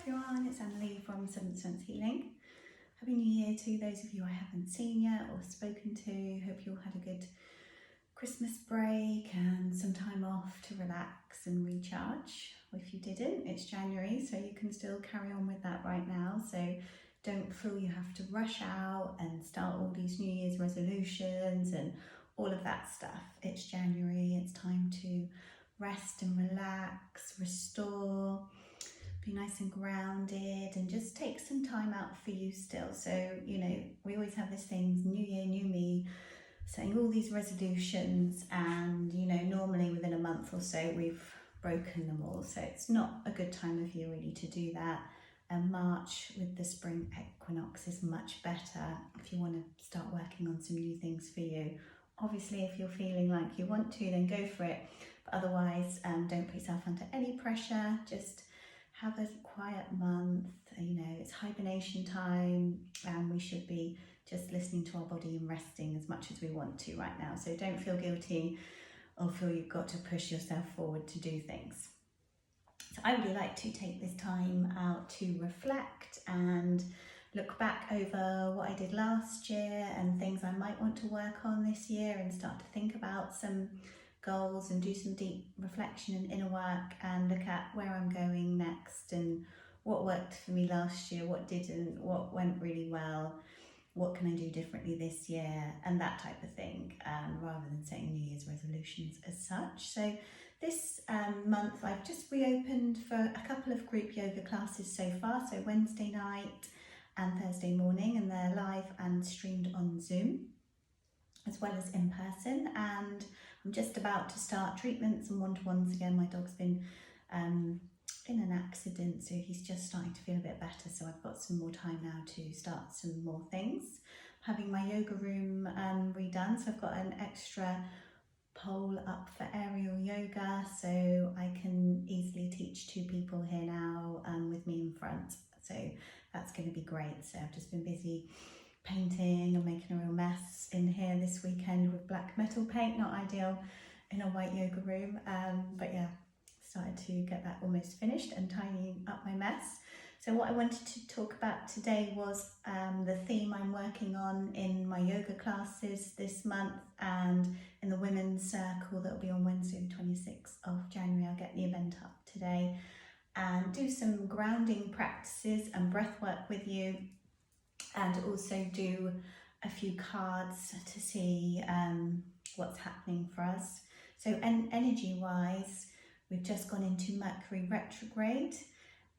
everyone, it's Emily from Seventh Sense Healing. Happy New Year to those of you I haven't seen yet or spoken to. Hope you all had a good Christmas break and some time off to relax and recharge. If you didn't, it's January, so you can still carry on with that right now. So don't feel you have to rush out and start all these New Year's resolutions and all of that stuff. It's January, it's time to rest and relax, restore, be nice and grounded, and just take some time out for you still. So, you know, we always have this thing, new year, new me, setting all these resolutions, and, you know, normally within a month or so we've broken them all. So it's not a good time of year really to do that. And March with the spring equinox is much better if you want to start working on some new things for you. Obviously, if you're feeling like you want to, then go for it. But otherwise, don't put yourself under any pressure. Just have a quiet month. You know, it's hibernation time, and we should be just listening to our body and resting as much as we want to right now. So don't feel guilty or feel you've got to push yourself forward to do things. So I really like to take this time out to reflect and look back over what I did last year and things I might want to work on this year, and start to think about some goals and do some deep reflection and inner work and look at where I'm going next and what worked for me last year, what didn't, what went really well, what can I do differently this year, and that type of thing, rather than setting New Year's resolutions as such. So this month I've just reopened for a couple of group yoga classes so far, so Wednesday night and Thursday morning, and they're live and streamed on Zoom as well as in person. And I'm just about to start treatments and one-to-ones again. My dog's been in an accident, so he's just starting to feel a bit better, so I've got some more time now to start some more things. I'm having my yoga room redone, so I've got an extra pole up for aerial yoga, so I can easily teach 2 people here now with me in front, so that's going to be great. So I've just been busy painting and making a real mess in here this weekend with black metal paint, not ideal in a white yoga room, but yeah, started to get that almost finished and tidying up my mess. So what I wanted to talk about today was the theme I'm working on in my yoga classes this month and in the women's circle that will be on Wednesday the 26th of January. I'll get the event up today and do some grounding practices and breath work with you, and also do a few cards to see what's happening for us. So energy wise, we've just gone into Mercury retrograde,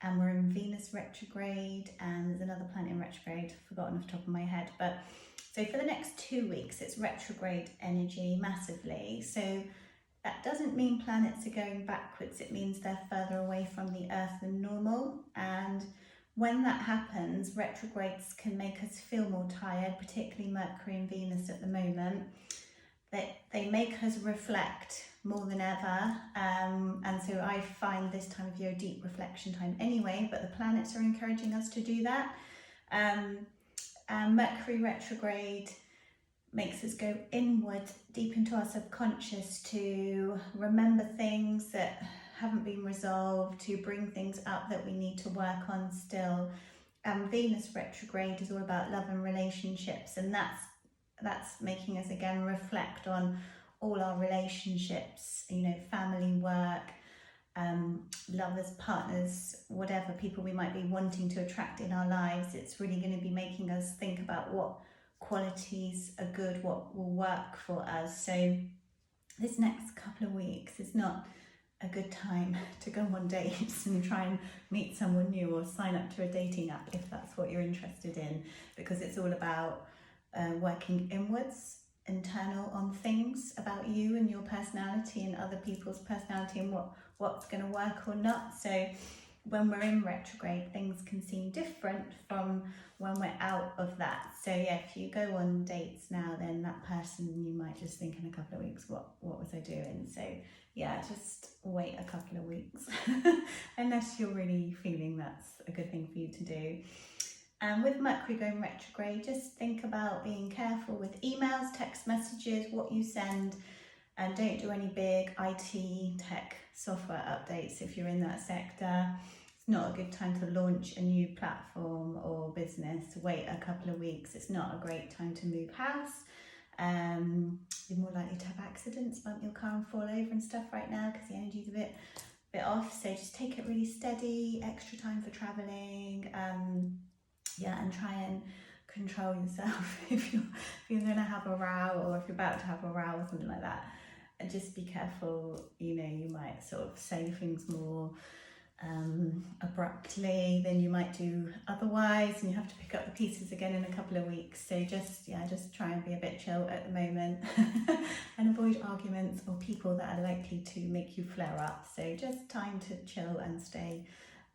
and we're in Venus retrograde, and there's another planet in retrograde, forgotten off the top of my head. But so for the next 2 weeks, it's retrograde energy massively. So that doesn't mean planets are going backwards, it means they're further away from the Earth than normal. And when that happens, retrogrades can make us feel more tired, particularly Mercury and Venus at the moment. They make us reflect more than ever, and so I find this time of year a deep reflection time anyway, but the planets are encouraging us to do that. Mercury retrograde makes us go inward, deep into our subconscious, to remember things that haven't been resolved, to bring things up that we need to work on still. Venus retrograde is all about love and relationships, and that's making us again reflect on all our relationships, you know, family, work, lovers, partners, whatever people we might be wanting to attract in our lives. It's really going to be making us think about what qualities are good, what will work for us. So this next couple of weeks is not a good time to go on dates and try and meet someone new or sign up to a dating app if that's what you're interested in, because it's all about working inwards, internal, on things about you and your personality and other people's personality and what's going to work or not. So when we're in retrograde, things can seem different from when we're out of that. So yeah, if you go on dates now, then that person, you might just think in a couple of weeks, what was I doing? So yeah, just wait a couple of weeks unless you're really feeling that's a good thing for you to do. And with Mercury going retrograde, just think about being careful with emails, text messages, what you send, and don't do any big IT tech software updates if you're in that sector. It's not a good time to launch a new platform or business. Wait a couple of weeks. It's not a great time to move house. You're more likely to have accidents, bump your car and fall over and stuff right now because the energy's a bit off. So just take it really steady, extra time for traveling, and try and control yourself if you're going to have a row, or if you're about to have a row or something like that. And just be careful, you might sort of say things more abruptly than you might do otherwise, and you have to pick up the pieces again in a couple of weeks. So just try and be a bit chill at the moment and avoid arguments or people that are likely to make you flare up. So just time to chill and stay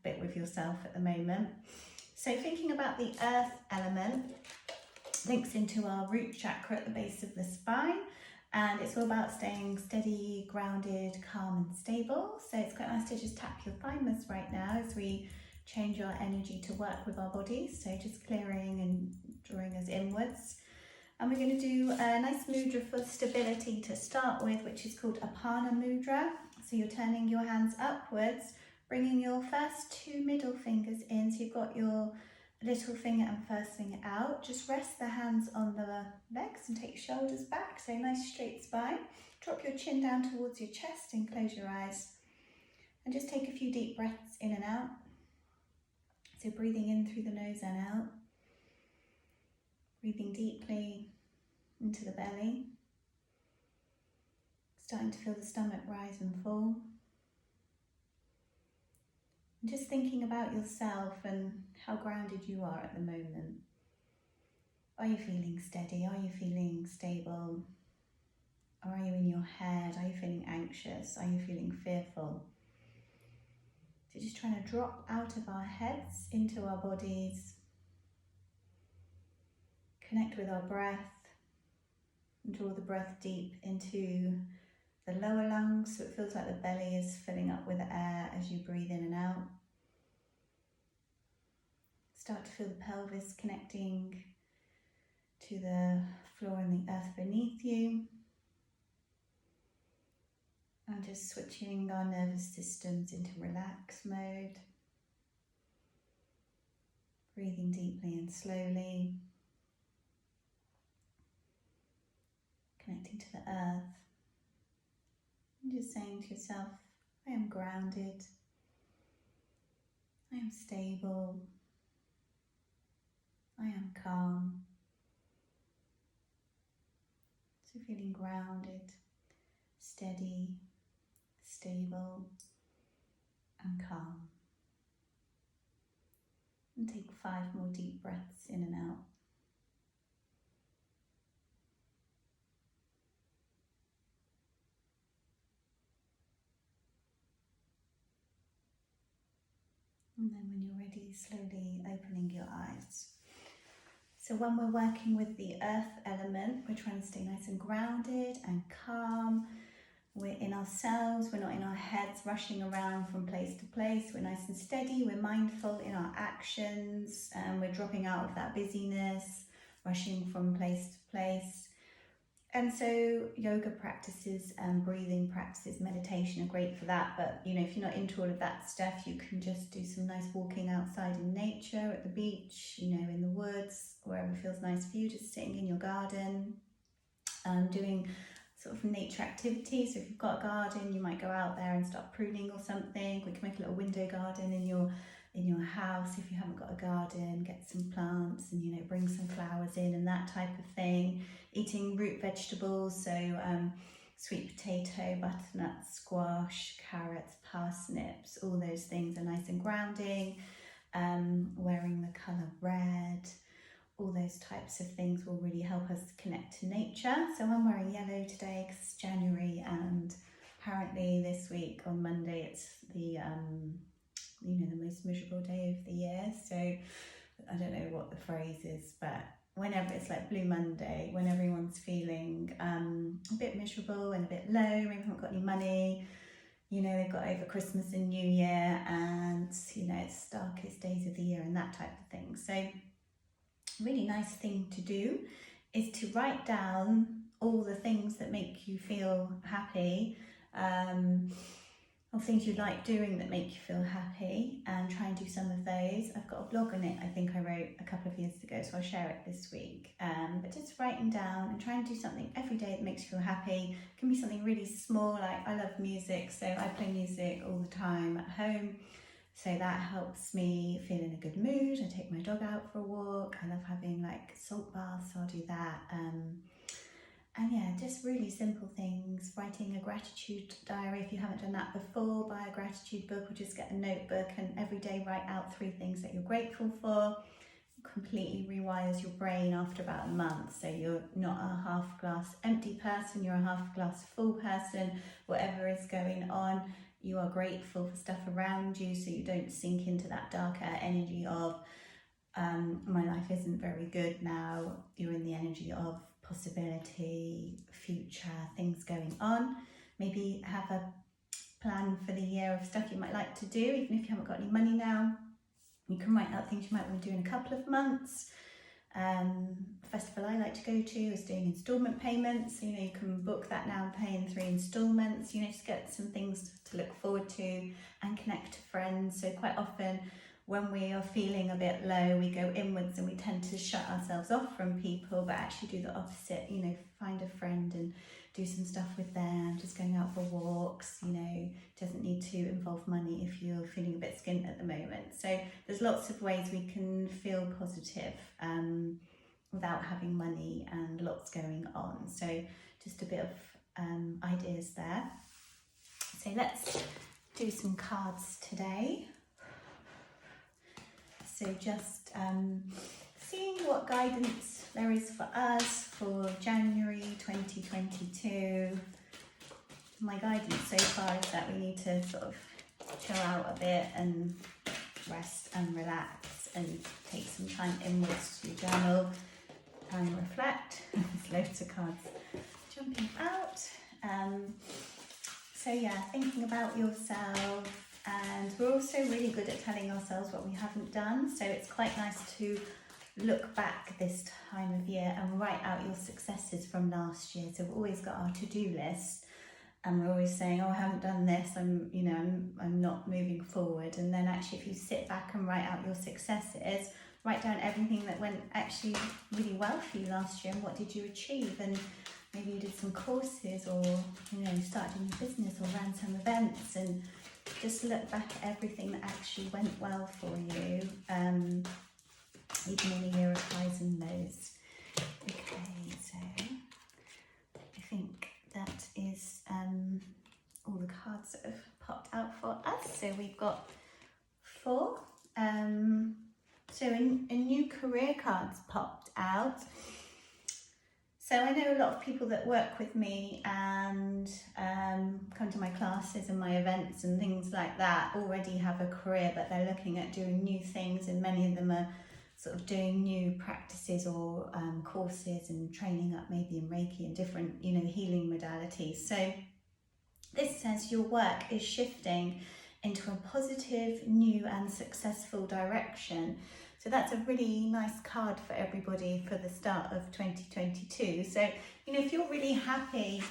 a bit with yourself at the moment. So thinking about the earth element links into our root chakra at the base of the spine. And it's all about staying steady, grounded, calm and stable. So it's quite nice to just tap your thymus right now as we change our energy to work with our bodies. So just clearing and drawing us inwards. And we're going to do a nice mudra for stability to start with, which is called Apana Mudra. So you're turning your hands upwards, bringing your first two middle fingers in. So you've got your little finger and first finger out. Just rest the hands on the legs and take your shoulders back. So nice straight spine. Drop your chin down towards your chest and close your eyes. And just take a few deep breaths in and out. So breathing in through the nose and out. Breathing deeply into the belly. Starting to feel the stomach rise and fall. Just thinking about yourself and how grounded you are at the moment. Are you feeling steady? Are you feeling stable? Or are you in your head? Are you feeling anxious? Are you feeling fearful? So just trying to drop out of our heads into our bodies. Connect with our breath. And draw the breath deep into the lower lungs, so it feels like the belly is filling up with air as you breathe in and out. Start to feel the pelvis connecting to the floor and the earth beneath you. And just switching our nervous systems into relax mode. Breathing deeply and slowly. Connecting to the earth. And just saying to yourself, I am grounded, I am stable, I am calm. So feeling grounded, steady, stable and calm. And take 5 more deep breaths in and out. And then when you're ready, slowly opening your eyes. So when we're working with the earth element, we're trying to stay nice and grounded and calm. We're in ourselves, we're not in our heads rushing around from place to place. We're nice and steady, we're mindful in our actions, and we're dropping out of that busyness, rushing from place to place. And so yoga practices and breathing practices, meditation are great for that. But if you're not into all of that stuff, you can just do some nice walking outside in nature, at the beach, in the woods, wherever feels nice for you, just sitting in your garden, doing sort of nature activities. So if you've got a garden, you might go out there and start pruning or something. We can make a little window garden in your house. If you haven't got a garden, get some plants and bring some flowers in and that type of thing. Eating root vegetables, so sweet potato, butternut, squash, carrots, parsnips, all those things are nice and grounding. Wearing the colour red, all those types of things will really help us connect to nature. So I'm wearing yellow today because it's January, and apparently this week on Monday it's the the most miserable day of the year. So I don't know what the phrase is, but whenever it's like Blue Monday, when everyone's feeling a bit miserable and a bit low, maybe haven't got any money, they've got over Christmas and New Year, and it's the darkest days of the year and that type of thing. So a really nice thing to do is to write down all the things that make you feel happy. of things you like doing that make you feel happy, and try and do some of those. I've got a blog on it I think I wrote a couple of years ago, so I'll share it this week. But just writing down and trying to do something every day that makes you feel happy. It can be something really small, like I love music, so I play music all the time at home. So that helps me feel in a good mood. I take my dog out for a walk. I love having like salt baths, so I'll do that. And yeah, just really simple things. Writing a gratitude diary, if you haven't done that before, buy a gratitude book or just get a notebook and every day write out 3 things that you're grateful for. It completely rewires your brain after about a month. So you're not a half glass empty person, you're a half glass full person. Whatever is going on, you are grateful for stuff around you, so you don't sink into that darker energy of my life isn't very good now. You're in the energy of possibility, future, things going on. Maybe have a plan for the year of stuff you might like to do, even if you haven't got any money now. You can write out things you might want to do in a couple of months. A festival I like to go to is doing instalment payments. So, you can book that now and pay in 3 instalments. Just get some things to look forward to and connect to friends. So quite often when we are feeling a bit low, we go inwards and we tend to shut ourselves off from people, but actually do the opposite. Find a friend and do some stuff with them, just going out for walks. Doesn't need to involve money if you're feeling a bit skint at the moment. So there's lots of ways we can feel positive without having money and lots going on. So just a bit of ideas there. So let's do some cards today. So just seeing what guidance there is for us for January 2022. My guidance so far is that we need to sort of chill out a bit and rest and relax and take some time inwards to journal and reflect. There's loads of cards jumping out. So yeah, thinking about yourself. And we're also really good at telling ourselves what we haven't done. So it's quite nice to look back this time of year and write out your successes from last year. So we've always got our to-do list and we're always saying, oh, I haven't done this, I'm not moving forward. And then actually if you sit back and write out your successes, write down everything that went actually really well for you last year and what did you achieve. And maybe you did some courses or, started a new business or ran some events, and just look back at everything that actually went well for you, even in a year of highs and lows. Okay, so I think that is all the cards that have popped out for us. So we've got 4. So a new career cards popped out. So I know a lot of people that work with me and come to my classes and my events and things like that already have a career, but they're looking at doing new things, and many of them are sort of doing new practices or courses and training up maybe in Reiki and different, healing modalities. So this says your work is shifting into a positive, new and successful direction. So that's a really nice card for everybody for the start of 2022. So, if you're really happy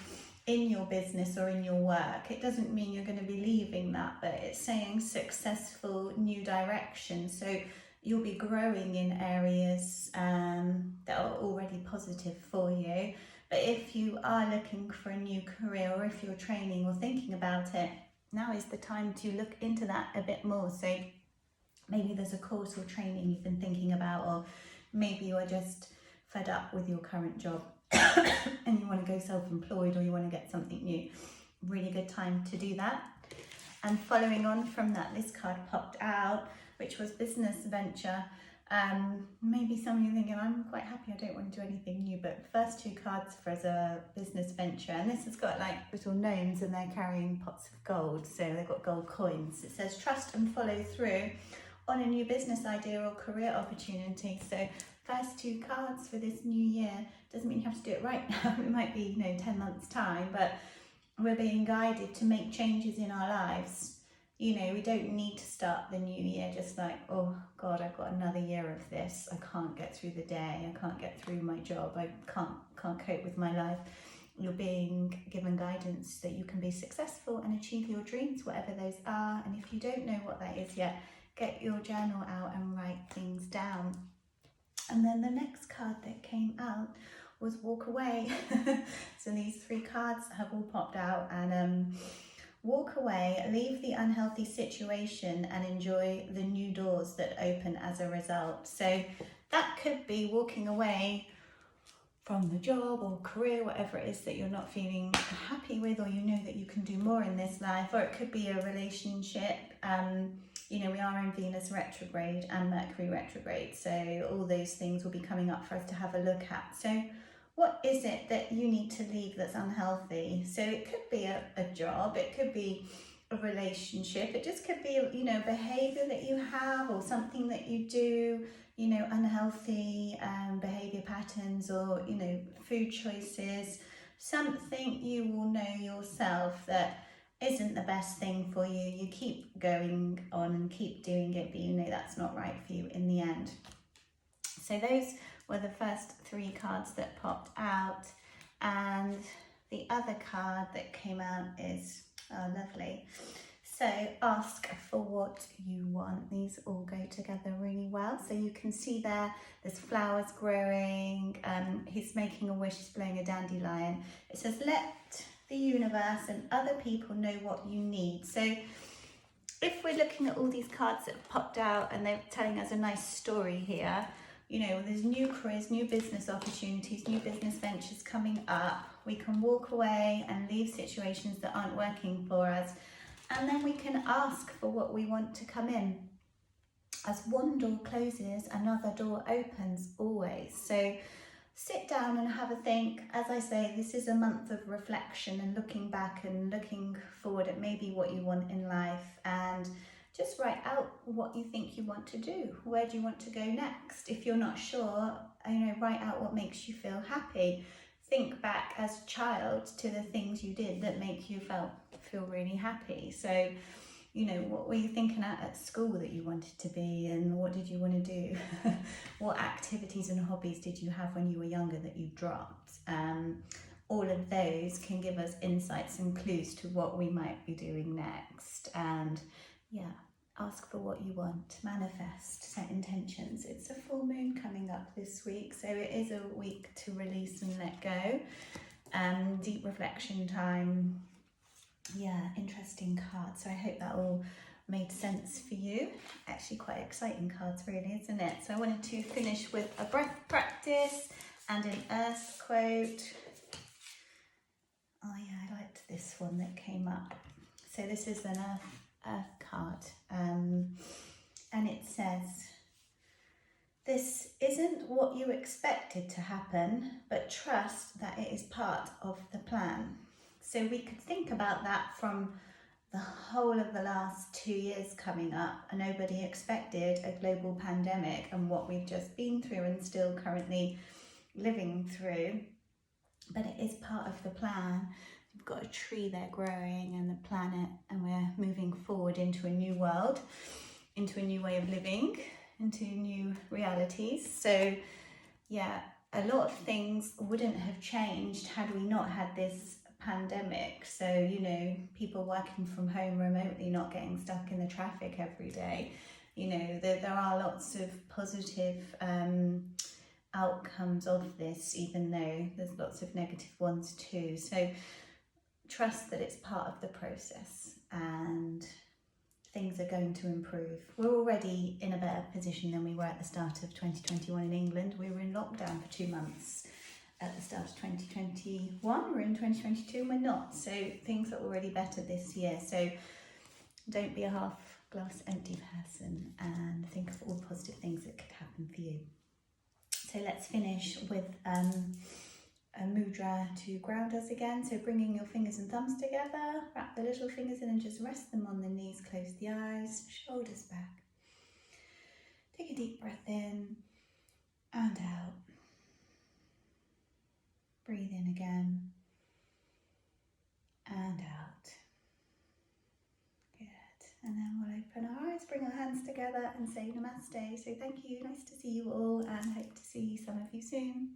in your business or in your work, it doesn't mean you're going to be leaving that, but it's saying successful new direction. So you'll be growing in areas that are already positive for you. But if you are looking for a new career, or if you're training or thinking about it, now is the time to look into that a bit more. So maybe there's a course or training you've been thinking about, or maybe you are just fed up with your current job and you want to go self-employed, or you want to get something new. Really good time to do that. And following on from that, this card popped out, which was business venture. Maybe some of you are thinking, I'm quite happy, I don't want to do anything new, but first 2 cards for as a business venture, and this has got like little gnomes and they're carrying pots of gold, so they've got gold coins. It says trust and follow through on a new business idea or career opportunity. So first 2 cards for this new year. Doesn't mean you have to do it right now, it might be 10 months time, but we're being guided to make changes in our lives. We don't need to start the new year just like, oh God, I've got another year of this, I can't get through the day, I can't get through my job, I can't cope with my life. you're being given guidance that you can be successful and achieve your dreams, whatever those are. And if you don't know what that is yet, get your journal out and write things down. And then the next card that came out was walk away. So these 3 cards have all popped out, and walk away, leave the unhealthy situation and enjoy the new doors that open as a result. So that could be walking away from the job or career, whatever it is that you're not feeling happy with, or you know that you can do more in this life, or it could be a relationship. You know, we are in Venus retrograde and Mercury retrograde, so all those things will be coming up for us to have a look at. So what is it that you need to leave that's unhealthy? So it could be a job, it could be a relationship, it just could be, you know, behavior that you have or something that you do, you know, unhealthy behavior patterns, or, you know, food choices, something you will know yourself that isn't the best thing for you. You keep going on and keep doing it, but you know that's not right for you in the end. So those were the first 3 cards that popped out, and the other card that came out is, oh, lovely. So ask for what you want. These all go together really well. So you can see there's flowers growing. He's making a wish, he's blowing a dandelion. It says, let the universe and other people know what you need. So if we're looking at all these cards that have popped out and they're telling us a nice story here, you know, there's new careers, new business opportunities, new business ventures coming up. We can walk away and leave situations that aren't working for us. And then we can ask for what we want to come in. As one door closes, another door opens always. So sit down and have a think. As I say, this is a month of reflection and looking back and looking forward at maybe what you want in life, and just write out what you think you want to do. Where do you want to go next? If you're not sure, you know, write out what makes you feel happy. Think back as a child to the things you did that make you feel really happy. So, you know, what were you thinking at school that you wanted to be, and what did you want to do? What activities and hobbies did you have when you were younger that you dropped? All of those can give us insights and clues to what we might be doing next. And yeah, ask for what you want, manifest, set intentions. It's a full moon coming up this week, so it is a week to release and let go. Deep reflection time. Yeah, interesting cards. So I hope that all made sense for you. Actually quite exciting cards really, isn't it? So I wanted to finish with a breath practice and an earth quote. Oh yeah, I liked this one that came up. So this is an earth card, and it says, this isn't what you expected to happen, but trust that it is part of the plan. So we could think about that from the whole of the last 2 years coming up, and nobody expected a global pandemic and what we've just been through and still currently living through, but it is part of the plan. We've got a tree there growing and the planet, and we're moving forward into a new world, into a new way of living, into new realities. So yeah, a lot of things wouldn't have changed had we not had this pandemic. So, you know, people working from home remotely, not getting stuck in the traffic every day. You know, there are lots of positive outcomes of this, even though there's lots of negative ones too. So trust that it's part of the process and things are going to improve. We're already in a better position than we were at the start of 2021 in England. We were in lockdown for 2 months at the start of 2021. We're in 2022 and we're not. So things are already better this year. So don't be a half glass empty person and think of all the positive things that could happen for you. So let's finish with a mudra to ground us again. So bringing your fingers and thumbs together, wrap the little fingers in and just rest them on the knees, close the eyes, shoulders back. Take a deep breath in and out. Breathe in again and out. Good. And then we'll open our eyes, bring our hands together and say namaste. So thank you, nice to see you all, and hope to see some of you soon.